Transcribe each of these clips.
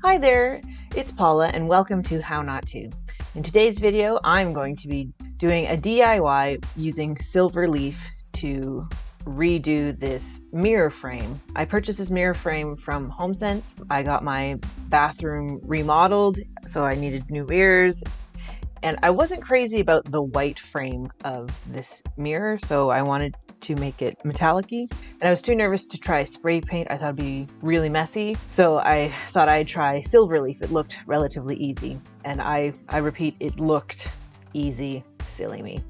Hi there, it's Paula and welcome to How Not To. In today's video, I'm going to be doing a DIY using silver leaf to redo this mirror frame. I purchased this mirror frame from HomeSense. I got my bathroom remodeled, so I needed new mirrors. And I wasn't crazy about the white frame of this mirror, so I wanted to make it metallic-y. And I was too nervous to try spray paint. I thought it'd be really messy. So I thought I'd try silver leaf. It looked relatively easy. And I repeat, it looked easy. Silly me.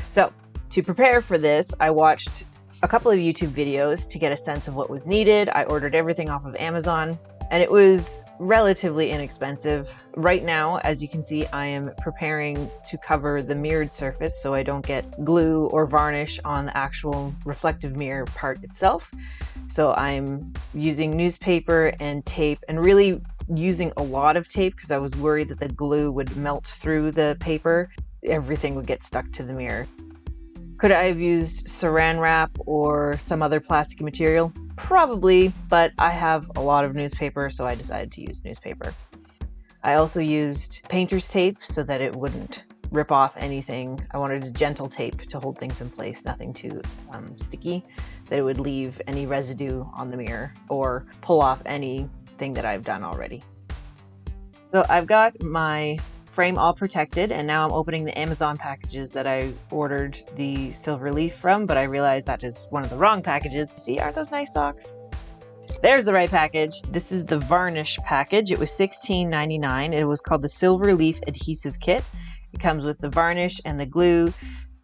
So to prepare for this, I watched a couple of YouTube videos to get a sense of what was needed. I ordered everything off of Amazon. And it was relatively inexpensive. Right now, as you can see, I am preparing to cover the mirrored surface so I don't get glue or varnish on the actual reflective mirror part itself. So I'm using newspaper and tape, and really using a lot of tape because I was worried that the glue would melt through the paper. Everything would get stuck to the mirror. Could I have used saran wrap or some other plastic material? Probably, but I have a lot of newspaper, so I decided to use newspaper. I also used painter's tape so that it wouldn't rip off anything. I wanted a gentle tape to hold things in place, nothing too sticky, that it would leave any residue on the mirror or pull off anything that I've done already. So I've got my frame all protected, and now I'm opening the Amazon packages that I ordered the silver leaf from, but I realized that is one of the wrong packages. See, aren't those nice socks? There's the right package. This is the varnish package. It was $16.99. It was called the Silver Leaf Adhesive Kit. It comes with the varnish and the glue,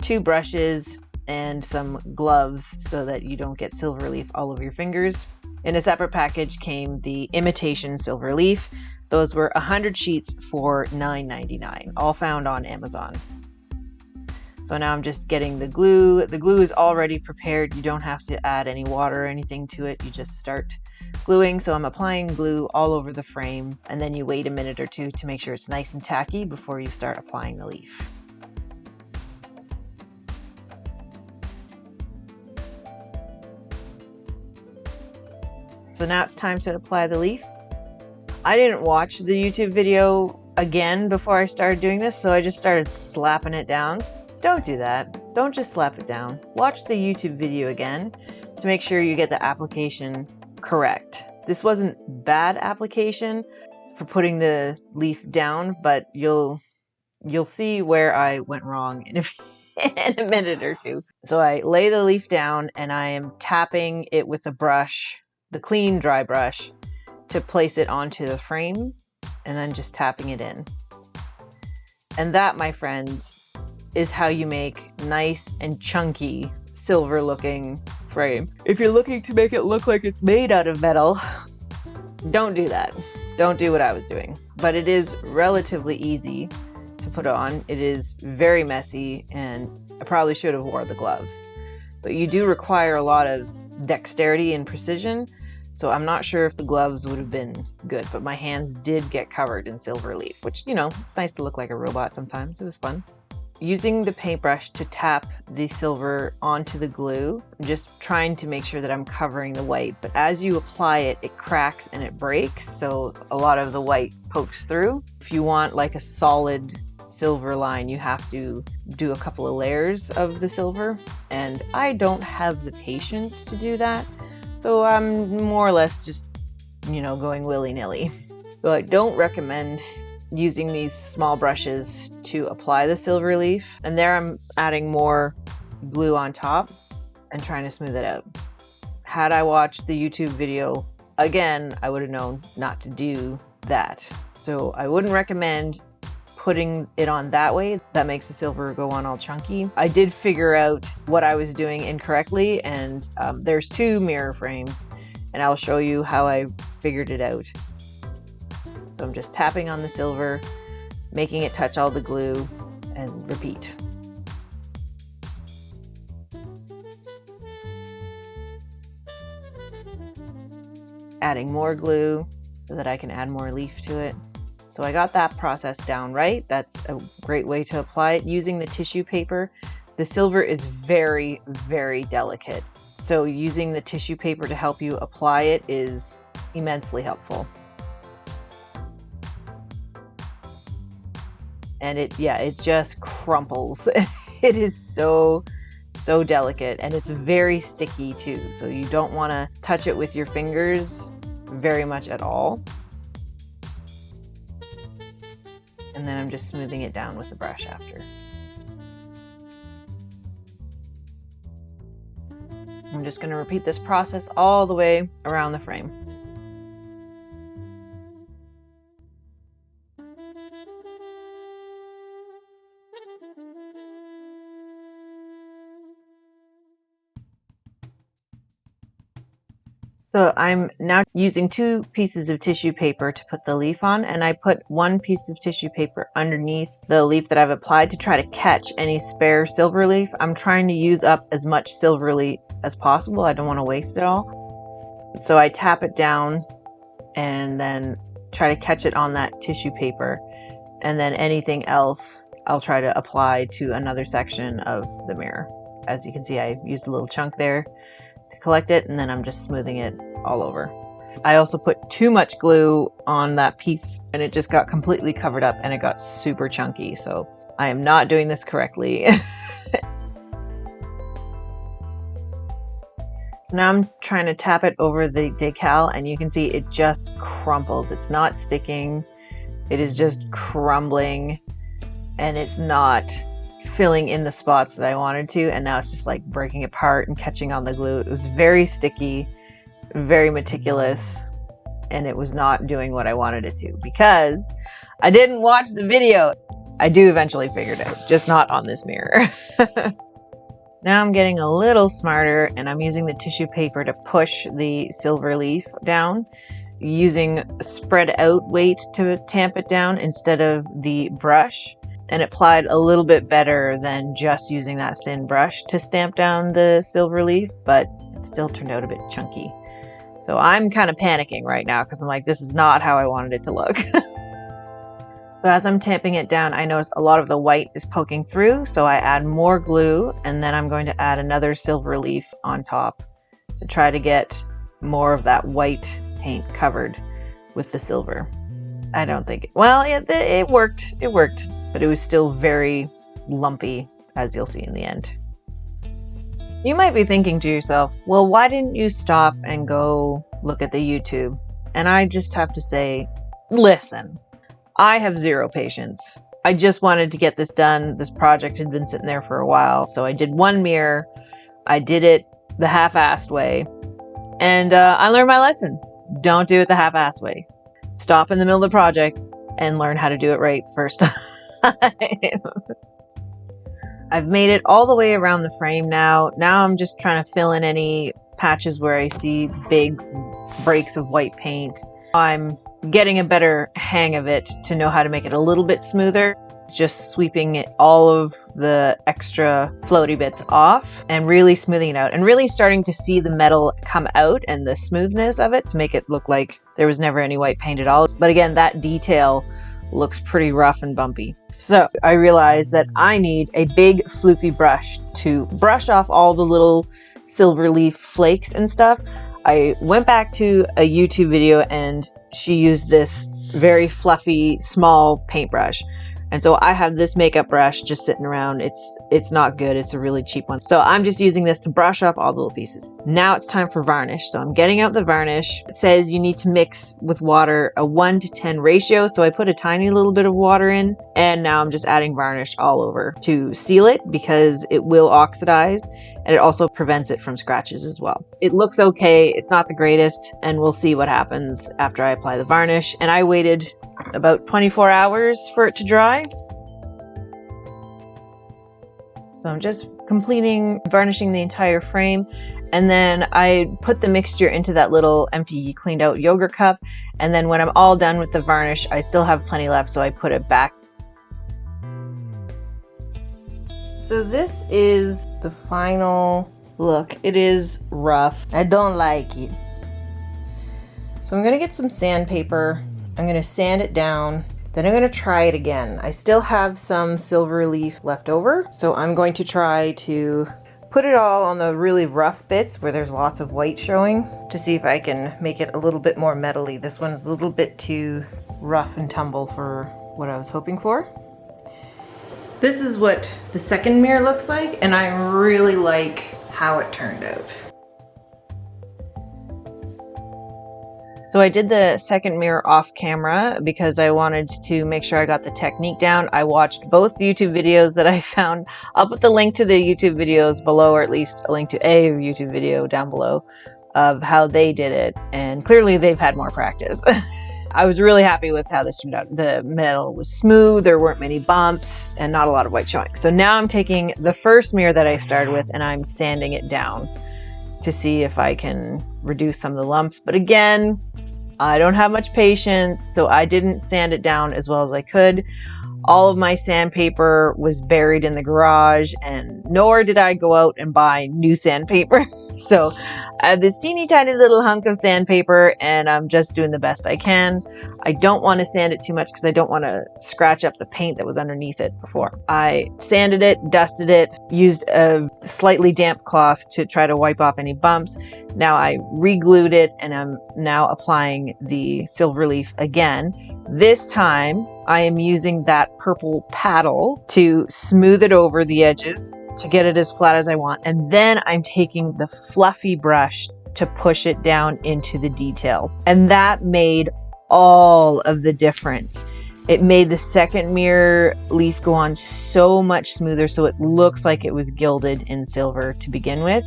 2 brushes, and some gloves so that you don't get silver leaf all over your fingers. In a separate package came the imitation silver leaf. Those were 100 sheets for $9.99, all found on Amazon. So now I'm just getting the glue. The glue is already prepared. You don't have to add any water or anything to it. You just start gluing. So I'm applying glue all over the frame, and then you wait a minute or two to make sure it's nice and tacky before you start applying the leaf. So now it's time to apply the leaf. I didn't watch the YouTube video again before I started doing this, so I just started slapping it down. Don't do that. Don't just slap it down. Watch the YouTube video again to make sure you get the application correct. This wasn't bad application for putting the leaf down, but you'll see where I went wrong in a minute or two. So I lay the leaf down and I am tapping it with a brush, the clean dry brush, to place it onto the frame, and then just tapping it in. And that, my friends, is how you make nice and chunky silver looking frame. If you're looking to make it look like it's made out of metal, don't do that. Don't do what I was doing. But it is relatively easy to put on. It is very messy, and I probably should have wore the gloves. But you do require a lot of dexterity and precision. So I'm not sure if the gloves would have been good, but my hands did get covered in silver leaf, which, you know, it's nice to look like a robot sometimes. It was fun. Using the paintbrush to tap the silver onto the glue, I'm just trying to make sure that I'm covering the white. But as you apply it, it cracks and it breaks, so a lot of the white pokes through. If you want like a solid silver line, you have to do a couple of layers of the silver, and I don't have the patience to do that. So I'm more or less just, you know, going willy-nilly. So I don't recommend using these small brushes to apply the silver leaf. And there I'm adding more glue on top and trying to smooth it out. Had I watched the YouTube video again, I would have known not to do that. So I wouldn't recommend putting it on that way. That makes the silver go on all chunky. I did figure out what I was doing incorrectly, and there's 2 mirror frames, and I'll show you how I figured it out. So I'm just tapping on the silver, making it touch all the glue, and repeat. Adding more glue so that I can add more leaf to it. So I got that process down right. That's a great way to apply it. Using the tissue paper, the silver is very, very delicate. So using the tissue paper to help you apply it is immensely helpful. and it just crumples. It is so delicate, and it's very sticky too, so you don't want to touch it with your fingers very much at all. And then I'm just smoothing it down with the brush after. I'm just going to repeat this process all the way around the frame. So I'm now using 2 pieces of tissue paper to put the leaf on, and I put 1 piece of tissue paper underneath the leaf that I've applied to try to catch any spare silver leaf. I'm trying to use up as much silver leaf as possible. I don't want to waste it all. So I tap it down and then try to catch it on that tissue paper, and then anything else I'll try to apply to another section of the mirror. As you can see, I used a little chunk there to collect it, and then I'm just smoothing it all over. I also put too much glue on that piece, and it just got completely covered up, and it got super chunky, so I am not doing this correctly. So now I'm trying to tap it over the decal, and you can see it just crumples. It's not sticking, it is just crumbling, and it's not filling in the spots that I wanted to, and now it's just like breaking apart and catching on the glue. It was very sticky, very meticulous, and it was not doing what I wanted it to because I didn't watch the video. I do eventually figure it out, just not on this mirror. Now I'm getting a little smarter, and I'm using the tissue paper to push the silver leaf down, using spread out weight to tamp it down instead of the brush. And it applied a little bit better than just using that thin brush to stamp down the silver leaf, but it still turned out a bit chunky. So I'm kind of panicking right now because I'm like, this is not how I wanted it to look. So as I'm tamping it down, I noticed a lot of the white is poking through, so I add more glue, and then I'm going to add another silver leaf on top to try to get more of that white paint covered with the silver. I don't think, well, it worked. It worked, but it was still very lumpy, as you'll see in the end. You might be thinking to yourself, well, why didn't you stop and go look at the YouTube? And I just have to say, listen, I have zero patience. I just wanted to get this done. This project had been sitting there for a while. So I did 1 mirror. I did it the half-assed way. And I learned my lesson. Don't do it the half-assed way. Stop in the middle of the project and learn how to do it right first time. I've made it all the way around the frame now. Now I'm just trying to fill in any patches where I see big breaks of white paint. I'm getting a better hang of it to know how to make it a little bit smoother. It's just sweeping all of the extra floaty bits off and really smoothing it out and really starting to see the metal come out and the smoothness of it to make it look like there was never any white paint at all. But again, that detail looks pretty rough and bumpy. So I realized that I need a big floofy brush to brush off all the little silver leaf flakes and stuff. I went back to a YouTube video and she used this very fluffy, small paintbrush. And so I have this makeup brush just sitting around. It's not good. It's a really cheap one. So I'm just using this to brush off all the little pieces. Now it's time for varnish. So I'm getting out the varnish. It says you need to mix with water a 1:10 ratio. So I put a tiny little bit of water in, and now I'm just adding varnish all over to seal it because it will oxidize, and it also prevents it from scratches as well. It looks okay. It's not the greatest, and we'll see what happens after I apply the varnish. And I waited about 24 hours for it to dry. So I'm just completing varnishing the entire frame, and then I put the mixture into that little empty cleaned out yogurt cup, and then when I'm all done with the varnish, I still have plenty left, so I put it back. So this is the final look. It is rough. I don't like it. So I'm gonna get some sandpaper. I'm gonna sand it down. Then I'm gonna try it again. I still have some silver leaf left over, so I'm going to try to put it all on the really rough bits where there's lots of white showing to see if I can make it a little bit more metally. This one's a little bit too rough and tumble for what I was hoping for. This is what the second mirror looks like, and I really like how it turned out. So I did the second mirror off camera because I wanted to make sure I got the technique down. I watched both YouTube videos that I found. I'll put the link to the YouTube videos below, or at least a link to a YouTube video down below of how they did it. And clearly they've had more practice. I was really happy with how this turned out. The metal was smooth, there weren't many bumps, and not a lot of white showing. So now I'm taking the first mirror that I started with and I'm sanding it down to see if I can reduce some of the lumps. But again, I don't have much patience, so I didn't sand it down as well as I could. All of my sandpaper was buried in the garage, and nor did I go out and buy new sandpaper. So I have this teeny tiny little hunk of sandpaper, and I'm just doing the best I can. I don't want to sand it too much because I don't want to scratch up the paint that was underneath it before. I sanded it, dusted it, used a slightly damp cloth to try to wipe off any bumps. Now I re-glued it, and I'm now applying the silver leaf again. This time I am using that purple paddle to smooth it over the edges to get it as flat as I want. And then I'm taking the fluffy brush to push it down into the detail. And that made all of the difference. It made the second mirror leaf go on so much smoother, so it looks like it was gilded in silver to begin with.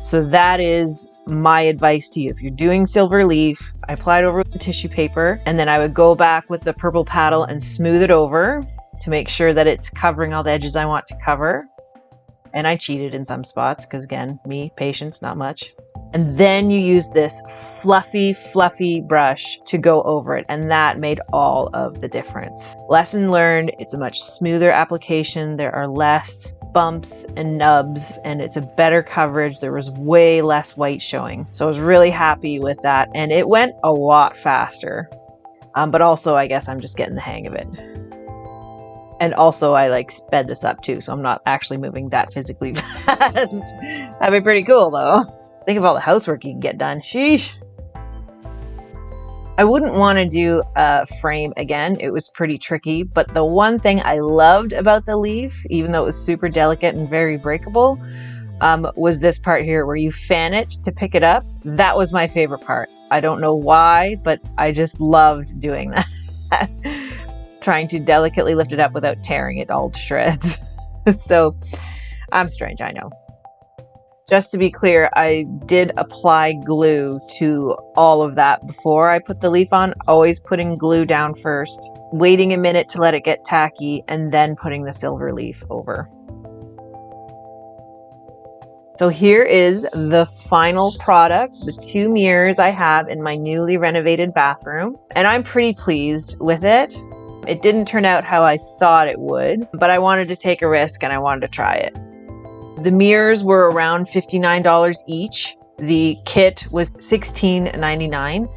So that is my advice to you. If you're doing silver leaf, I applied over the tissue paper, and then I would go back with the purple paddle and smooth it over to make sure that it's covering all the edges I want to cover. And I cheated in some spots because, again, me, patience, not much. And then you use this fluffy brush to go over it, and that made all of the difference. Lesson learned, it's a much smoother application. There are less bumps and nubs, and it's a better coverage. There was way less white showing. So I was really happy with that, and it went a lot faster. But also, I guess I'm just getting the hang of it. And also I like sped this up too, so I'm not actually moving that physically fast. That'd be pretty cool though. Think of all the housework you can get done. Sheesh. I wouldn't want to do a frame again. It was pretty tricky, but the one thing I loved about the leaf, even though it was super delicate and very breakable, was this part here where you fan it to pick it up. That was my favorite part. I don't know why, but I just loved doing that. Trying to delicately lift it up without tearing it all to shreds. So I'm strange, I know. Just to be clear, I did apply glue to all of that before I put the leaf on, always putting glue down first, waiting a minute to let it get tacky, and then putting the silver leaf over. So here is the final product, the 2 mirrors I have in my newly renovated bathroom, and I'm pretty pleased with it. It didn't turn out how I thought it would, but I wanted to take a risk and I wanted to try it. The mirrors were around $59 each. The kit was $16.99,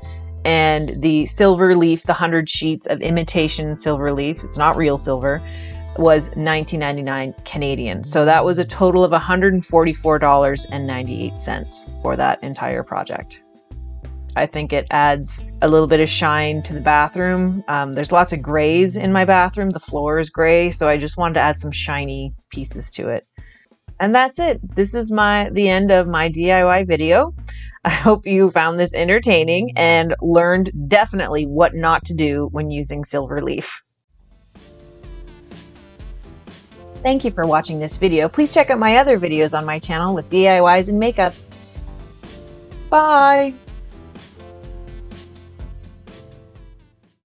and the silver leaf, the 100 sheets of imitation silver leaf, it's not real silver, was $19.99 Canadian. So that was a total of $144.98 for that entire project. I think it adds a little bit of shine to the bathroom. There's lots of grays in my bathroom. The floor is gray, so I just wanted to add some shiny pieces to it. And that's it. This is the end of my DIY video. I hope you found this entertaining and learned definitely what not to do when using silver leaf. Thank you for watching this video. Please check out my other videos on my channel with DIYs and makeup. Bye!